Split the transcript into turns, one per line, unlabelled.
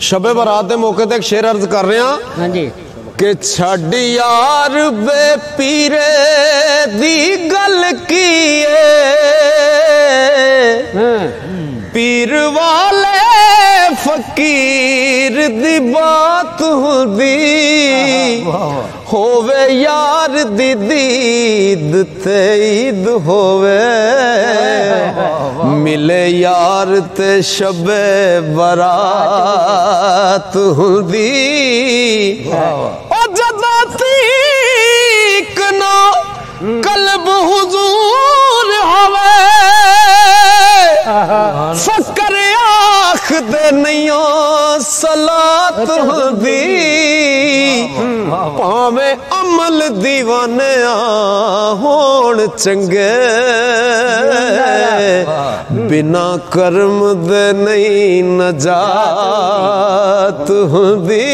शबे बरात के मौके ते एक शेर अर्ज कर रहे हैं।
हाँ जी।
कि छड़ यार बे पीरे दी गल की पीर वाले फकीर दी बात हुंदी होवे यार दी दीद ते ईद होवे मिले यार ते शबे बरात हुंदी कल्ब हुजूर हवे फकर आख दे नैयो सलात हुंदी भावे अमल दीवाने होण चंगे बिना कर्म दे नहीं नजात हुंदी।